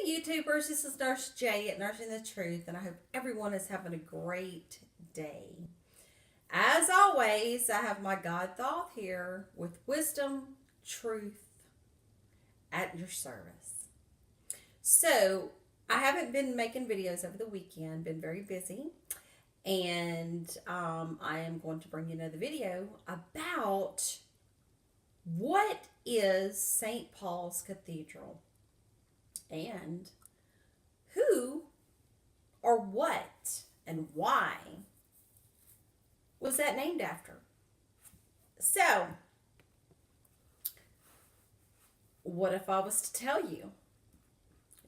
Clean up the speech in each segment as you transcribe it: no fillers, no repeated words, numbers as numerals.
YouTubers, this is Nurse J at Nursing the Truth, and I hope everyone is having a great day. As always, I have my God thought here with wisdom, truth at your service. So, I haven't been making videos over the weekend, been very busy, and I am going to bring you another video about what is St. Paul's Cathedral and who or what and why was that named after. So, what if I was to tell you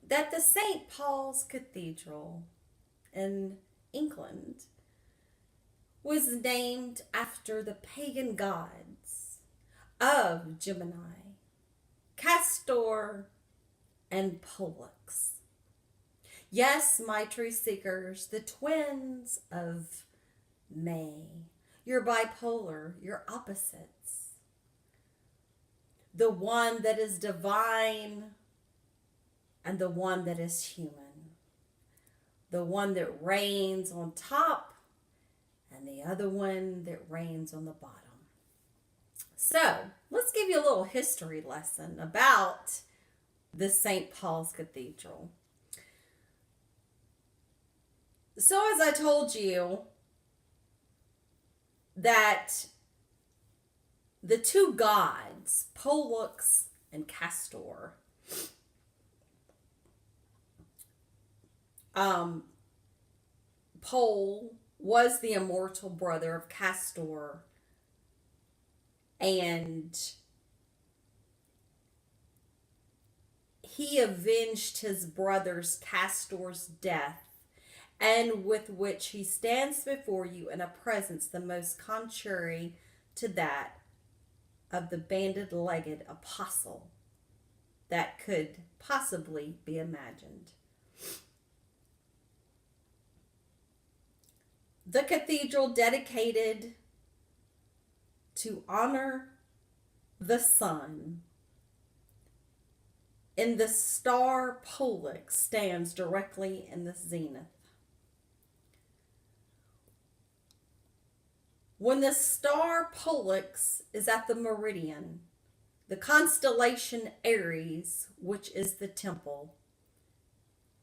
that the St. Paul's Cathedral in England was named after the pagan gods of Gemini, Castor, and Pollux? Yes, my truth seekers, the twins of May. You're bipolar, you're opposites. The one that is divine and the one that is human. The one that reigns on top and the other one that reigns on the bottom. So, let's give you a little history lesson about the St. Paul's Cathedral. So, as I told you, that the two gods, Pollux and Castor, Pol was the immortal brother of Castor, and he avenged his brother's Castor's death, and with which he stands before you in a presence the most contrary to that of the banded-legged apostle that could possibly be imagined. The cathedral dedicated to honor the sun in the star Pollux stands directly in the zenith. When the star Pollux is at the meridian, the constellation Aries, which is the temple,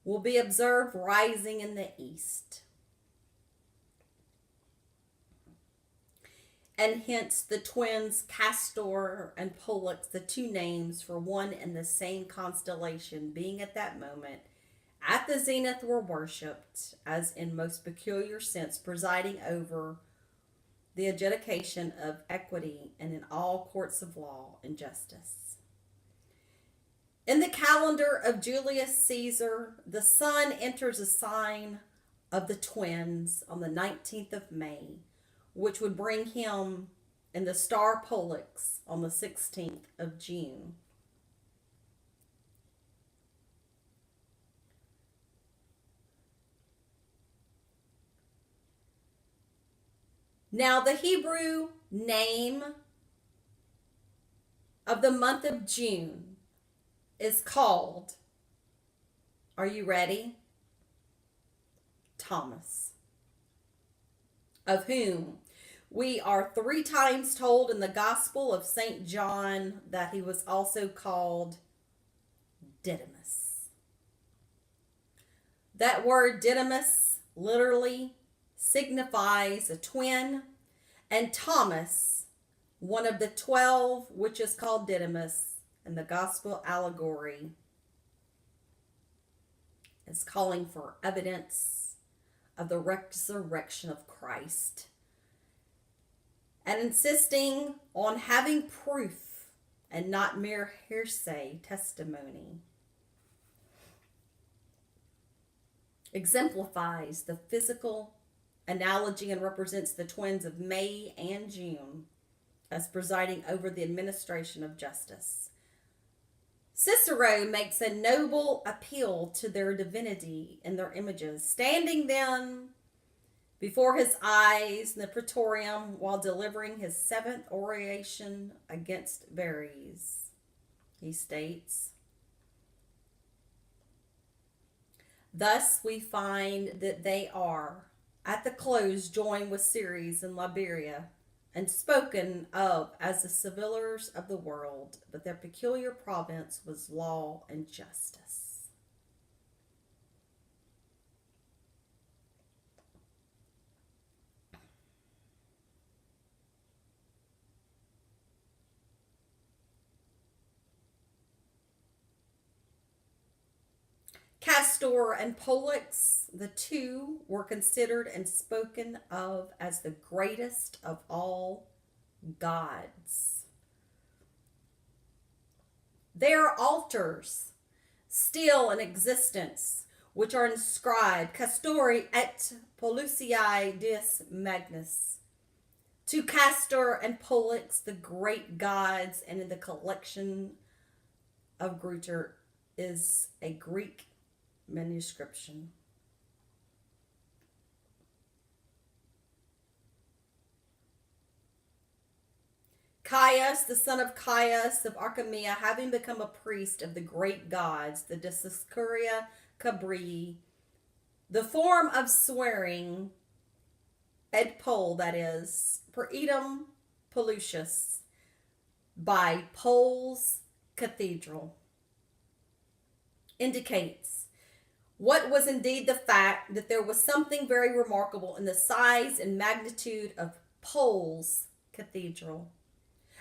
will be observed rising in the east. And hence the twins Castor and Pollux, the two names for one and the same constellation, being at that moment at the zenith, were worshipped as in most peculiar sense, presiding over the adjudication of equity and in all courts of law and justice. In the calendar of Julius Caesar, the sun enters a sign of the twins on the 19th of May, which would bring him in the star Pollux on the 16th of June. Now, the Hebrew name of the month of June is called, are you ready? Thomas, of whom we are 3 times told in the Gospel of St. John that he was also called Didymus. That word Didymus literally signifies a twin, and Thomas, one of the 12, which is called Didymus in the gospel allegory, is calling for evidence of the resurrection of Christ and insisting on having proof and not mere hearsay testimony. Exemplifies the physical analogy and represents the twins of May and June as presiding over the administration of justice. Cicero makes a noble appeal to their divinity in their images, standing them before his eyes in the praetorium while delivering his 7th oration against Verres. He states, Thus, we find that they are, at the close, joined with Ceres and Liberia, and spoken of as the civilers of the world, but their peculiar province was law and justice. Castor and Pollux, the two, were considered and spoken of as the greatest of all gods. Their altars, still in existence, which are inscribed Castori et Pollucii Dies Magnus. To Castor and Pollux, the great gods, and in the collection of Gruter is a Greek manuscription. Caius, the son of Caius of Archemia, having become a priest of the great gods, the Dioscuria Cabrii, the form of swearing, ed pol, that is, per idem Pollucius, by Pol's cathedral, indicates what was indeed the fact that there was something very remarkable in the size and magnitude of Pol's cathedral.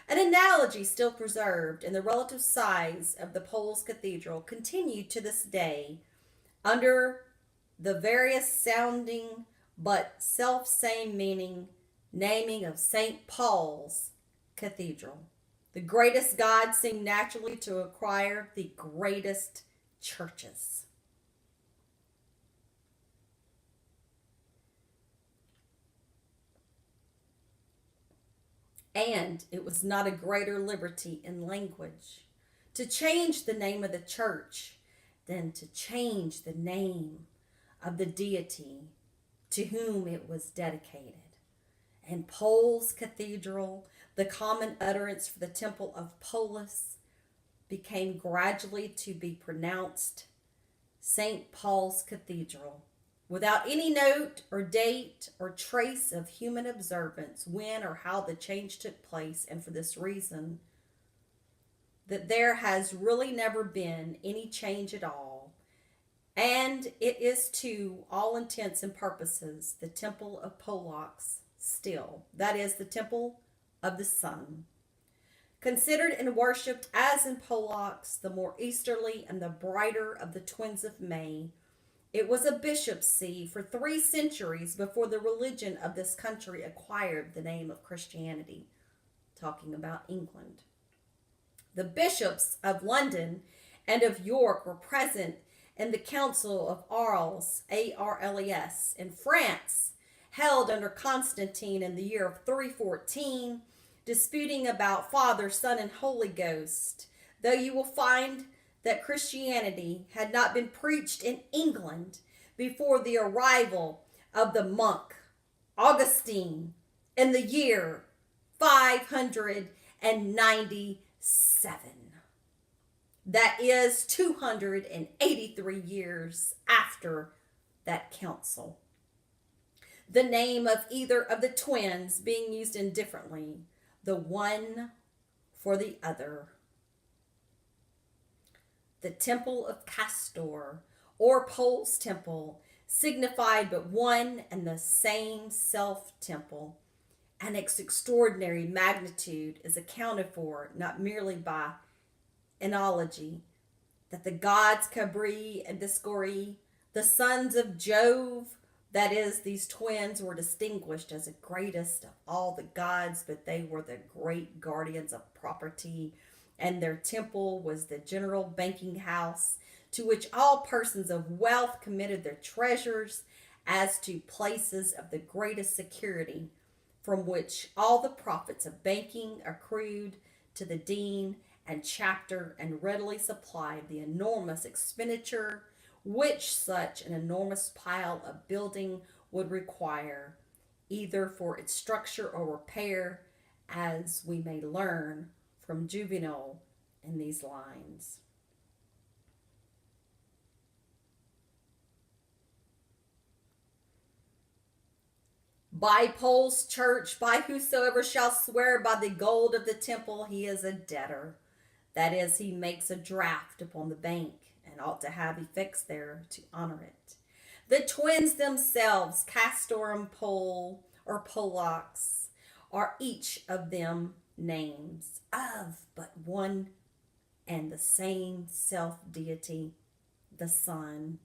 An analogy still preserved in the relative size of the Pol's cathedral continued to this day under the various sounding but self-same meaning naming of St. Paul's Cathedral. The greatest gods seem naturally to acquire the greatest churches. And it was not a greater liberty in language to change the name of the church than to change the name of the deity to whom it was dedicated. And Pol's Cathedral, the common utterance for the temple of Polis, became gradually to be pronounced St. Paul's Cathedral, without any note or date or trace of human observance when or how the change took place, and for this reason, that there has really never been any change at all, and it is to all intents and purposes the temple of Pollux still, that is, the temple of the sun, considered and worshipped as in Pollux, the more easterly and the brighter of the twins of May. It was a bishop's see for 3 centuries before the religion of this country acquired the name of Christianity, talking about England. The bishops of London and of York were present in the Council of Arles, Arles, in France, held under Constantine in the year of 314, disputing about Father, Son, and Holy Ghost, though you will find that Christianity had not been preached in England before the arrival of the monk Augustine in the year 597. That is 283 years after that council. The name of either of the twins being used indifferently, the one for the other. The temple of Castor, or Pol's temple, signified but one and the same self-temple, and its extraordinary magnitude is accounted for not merely by analogy, that the gods Cabri and Discori, the sons of Jove, that is, these twins, were distinguished as the greatest of all the gods, but they were the great guardians of property, and their temple was the general banking house to which all persons of wealth committed their treasures as to places of the greatest security, from which all the profits of banking accrued to the dean and chapter and readily supplied the enormous expenditure which such an enormous pile of building would require, either for its structure or repair, as we may learn from Juvenal in these lines. By Paul's church, by whosoever shall swear by the gold of the temple, he is a debtor. That is, he makes a draft upon the bank, and ought to have effects there to honor it. The twins themselves, Castor and Pol, or Pollux, are each of them names of but one and the same self deity, the Son.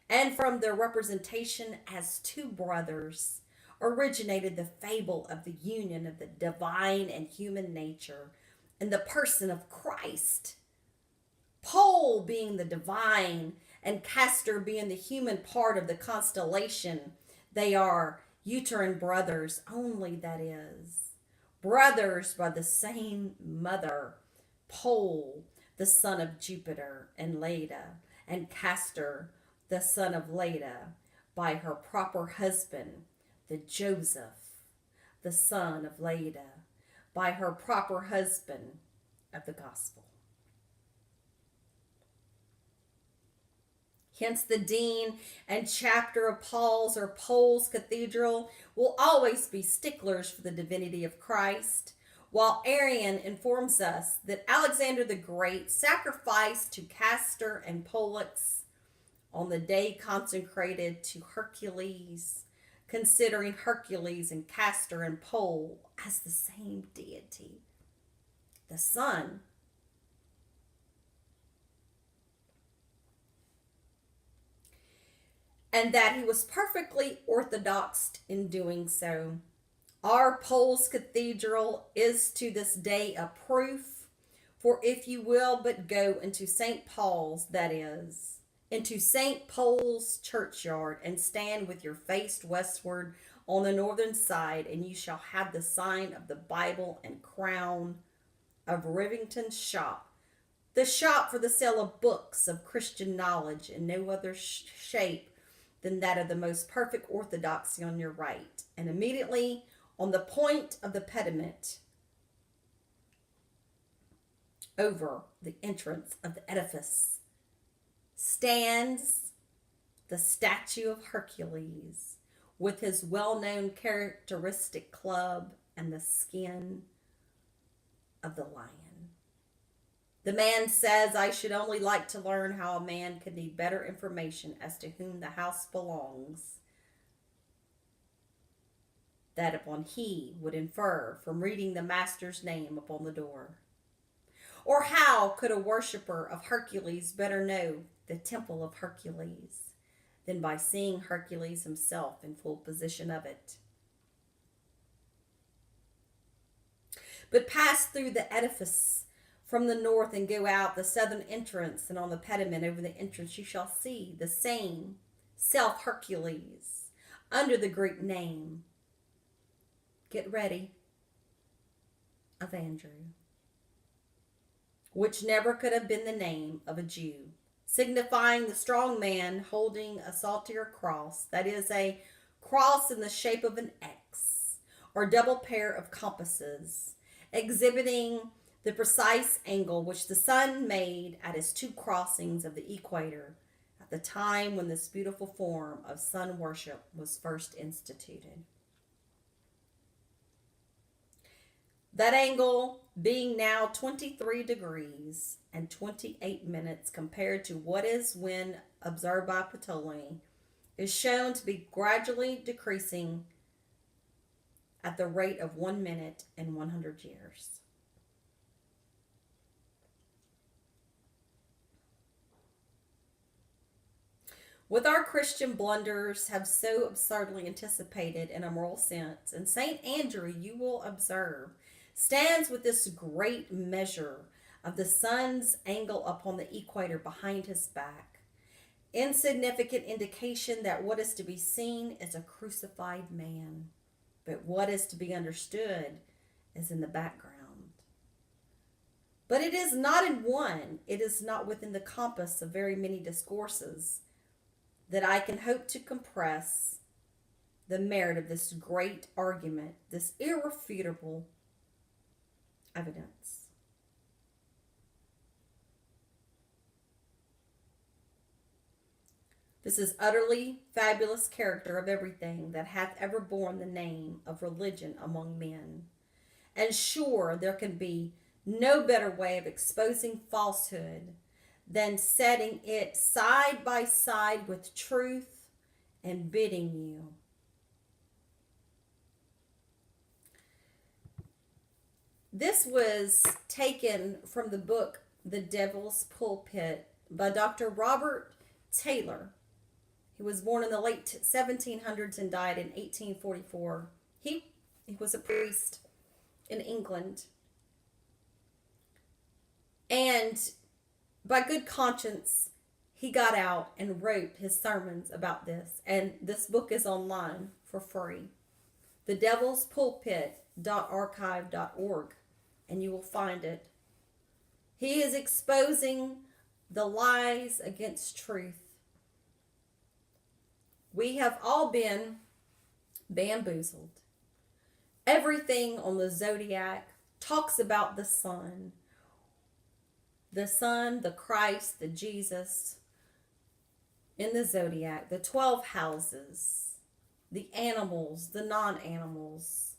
And from their representation as two brothers originated the fable of the union of the divine and human nature in the person of Christ. Pole being the divine and Castor being the human part of the constellation, they are uterine brothers only, that is, brothers by the same mother. Pole, the son of Jupiter and Leda, and Castor, the son of Leda, by her proper husband, the Joseph, the son of Leda, by her proper husband of the gospel. Hence, the dean and chapter of Paul's or Paul's Cathedral will always be sticklers for the divinity of Christ, while Arian informs us that Alexander the Great sacrificed to Castor and Pollux on the day consecrated to Hercules, considering Hercules and Castor and Pole as the same deity, the Son. And that he was perfectly orthodox in doing so. Our Paul's Cathedral is to this day a proof, for if you will but go into St. Paul's, that is, into St. Paul's churchyard, and stand with your face westward on the northern side, and you shall have the sign of the Bible and crown of Rivington's shop, the shop for the sale of books of Christian knowledge in no other shape than that of the most perfect orthodoxy on your right, and immediately on the point of the pediment over the entrance of the edifice stands the statue of Hercules with his well-known characteristic club and the skin of the lion. The man says, I should only like to learn how a man could need better information as to whom the house belongs, that upon he would infer from reading the master's name upon the door. Or how could a worshipper of Hercules better know the temple of Hercules than by seeing Hercules himself in full possession of it? But pass through the edifice from the north and go out the southern entrance, and on the pediment over the entrance you shall see the same self Hercules under the Greek name, get ready, of Andrew, which never could have been the name of a Jew, signifying the strong man holding a saltire cross, that is, a cross in the shape of an X, or double pair of compasses, exhibiting the precise angle which the sun made at his two crossings of the equator at the time when this beautiful form of sun worship was first instituted. That angle being now 23 degrees and 28 minutes compared to what is when observed by Ptolemy, is shown to be gradually decreasing at the rate of 1 minute in 100 years. With our Christian blunders have so absurdly anticipated in a moral sense, and St. Andrew, you will observe, stands with this great measure of the sun's angle upon the equator behind his back, insignificant indication that what is to be seen is a crucified man, but what is to be understood is in the background. But it is not in one, it is not within the compass of very many discourses that I can hope to compress the merit of this great argument, this irrefutable evidence. This is utterly fabulous character of everything that hath ever borne the name of religion among men. And sure, there can be no better way of exposing falsehood than setting it side by side with truth and bidding you. This was taken from the book The Devil's Pulpit by Dr. Robert Taylor. He was born in the late 1700s and died in 1844. He was a priest in England. And by good conscience, he got out and wrote his sermons about this. And this book is online for free. thedevilspulpit.archive.org, and you will find it. He is exposing the lies against truth. We have all been bamboozled. Everything on the zodiac talks about the sun, the Christ, the Jesus in the zodiac, the 12 houses, the animals, the non-animals,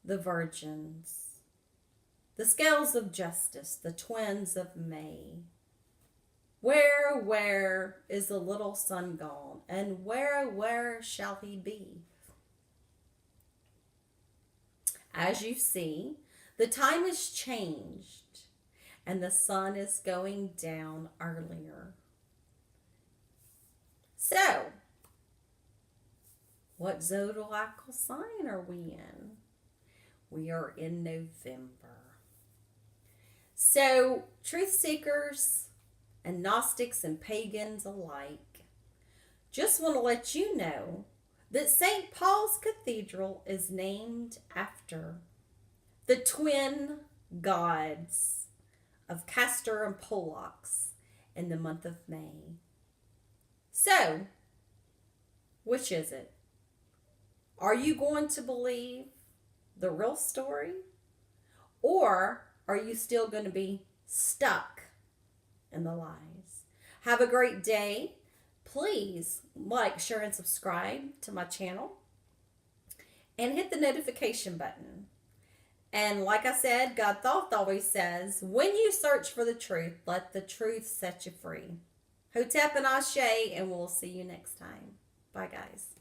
the virgins, the scales of justice, the twins of May. Where is the little son gone? And where shall he be? As you see, the time has changed, and the sun is going down earlier. So, what zodiacal sign are we in? We are in November. So, truth seekers and Gnostics and pagans alike, just want to let you know that St. Paul's Cathedral is named after the twin gods of Castor and Pollux in the month of May. So, which is it? Are you going to believe the real story? Or are you still going to be stuck in the lies? Have a great day. Please like, share, and subscribe to my channel. And hit the notification button. And like I said, God Thoth always says, when you search for the truth, let the truth set you free. Hotep and Ashe, and we'll see you next time. Bye, guys.